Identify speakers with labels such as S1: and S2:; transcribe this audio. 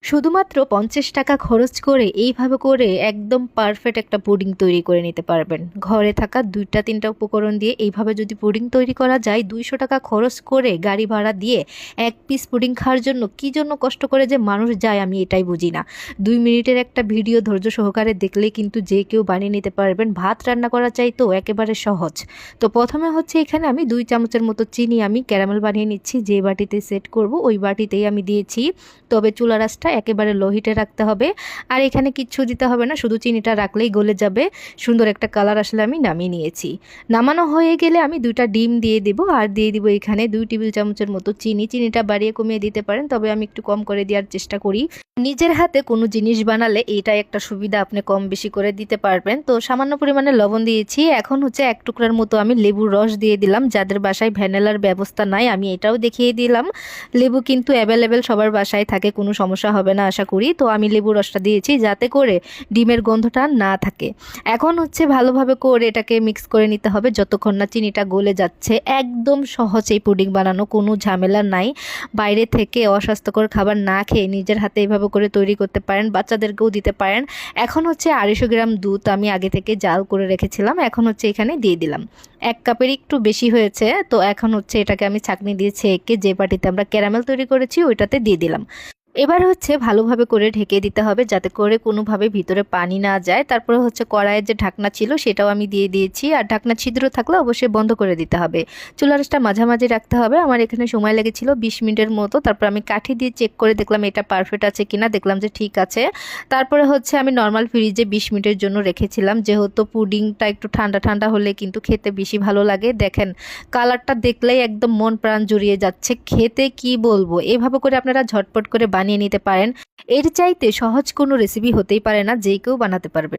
S1: শুধুমাত্র ৫০ টাকা খরচ করে এইভাবে করে একদম পারফেক্ট একটা পুডিং তৈরি করে নিতে পারবেন। ঘরে থাকা ২টা-৩টা উপকরণ দিয়ে এইভাবে যদি পুডিং তৈরি করা যায়, ২০০ টাকা খরচ করে গাড়ি ভাড়া দিয়ে ১ পিস পুডিং খাওয়ার জন্য কী জন্য কষ্ট করে যে মানুষ যায় আমি এটাই বুঝি না। ২ মিনিটের একটা ভিডিও ধৈর্য সহকারে দেখলেই কিন্তু যে কেউ বানিয়ে নিতে পারবেন। ভাত রান্না করা চাইতেও একেবারে সহজ। তো প্রথমে হচ্ছে এখানে আমি ২ চামচের মতো চিনি আমি ক্যারামেল বানিয়ে নিচ্ছি। যে বাটিতে সেট করব ওই বাটিতেই আমি দিয়েছি। তবে চুলার আঁচটা একেবারে লো হিটে রাখতে হবে। আর এখানে কিচ্ছু দিতে হবে না, শুধু চিনিটা রাখলেই গলে যাবে। সুন্দর একটা কালার আসলে আমি নামিয়ে নিয়েছি। নামানো হয়ে গেলে আমি 2টা ডিম দিয়ে দিব, আর দিয়ে দিব এখানে 2 টেবিল চামচের মতো চিনি। চিনিটা বাড়িয়ে কমিয়ে দিতে পারেন, তবে আমি একটু কম করে দেওয়ার চেষ্টা করি। নিজের হাতে কোনো জিনিস বানালে এইটাই একটা সুবিধা, আপনি কম বেশি করে দিতে পারবেন। তো সামান্য পরিমাণে লবণ দিয়েছি। এখন হচ্ছে 1 টুকরার মতো আমি লেবুর রস দিয়ে দিলাম। যাদের বাসায় ভ্যানিলার ব্যবস্থা নাই আমি এটাও দেখিয়ে দিলাম। লেবু কিন্তু অ্যাভেলেবেল সবার বাসায় থাকে, কোনো সমস্যা হবে না আশা করি। তো আমি লেবুর রসটা দিয়েছি যাতে করে ডিমের গন্ধটা না থাকে। এখন হচ্ছে ভালোভাবে করে এটাকে মিক্স করে নিতে হবে যতক্ষণ না চিনিটা গলে যাচ্ছে। একদম সহজ এই পুডিং বানানো, কোনো ঝামেলা নাই। বাইরে থেকে অস্বাস্থ্যকর খাবার না খেয়ে নিজের হাতে এইভাবে করে তৈরি করতে পারেন, বাচ্চাদেরকেও দিতে পারেন। এখন হচ্ছে 250 গ্রাম দুধ আমি আগে থেকে জাল করে রেখেছিলাম, এখন হচ্ছে এখানে দিয়ে দিলাম। 1 কাপের একটু বেশি হয়েছে। তো এখন হচ্ছে এটাকে আমি ছাঁকনি দিয়ে ছেঁকে যে বাটিতে আমরা ক্যারামেল তৈরি করেছি ওইটাতে দিয়ে দিলাম। এবার হচ্ছে ভালোভাবে করে ঢেকে দিতে হবে যাতে করে কোনোভাবে ভিতরে পানি না যায়। তারপরে হচ্ছে কড়াইয়ের যে ঢাকনা ছিল সেটাও আমি দিয়ে দিয়েছি, আর ঢাকনা ছিদ্র থাকলে অবশ্যই বন্ধ করে দিতে হবে। চুলার আঁচটা মাঝামাঝি রাখতে হবে। আমার এখানে সময় লেগেছিল 20 মিনিটের মতো। তারপর আমি কাঠি দিয়ে চেক করে দেখলাম এটা পারফেক্ট আছে কিনা, দেখলাম যে ঠিক আছে। তারপরে হচ্ছে আমি নর্মাল ফ্রিজে 20 মিনিটের জন্য রেখেছিলাম, যেহেতু পুডিংটা একটু ঠান্ডা ঠান্ডা হলে কিন্তু খেতে বেশি ভালো লাগে। দেখেন কালারটা দেখলেই একদম মন প্রাণ জুড়িয়ে যাচ্ছে, খেতে কি বলবো। এভাবে করে আপনারা ঝটপট করে বানিয়ে নিতে পারেন। এর চাইতে সহজ কোনো রেসিপি হতেই পারে না, যে কেউ বানাতে পারবে।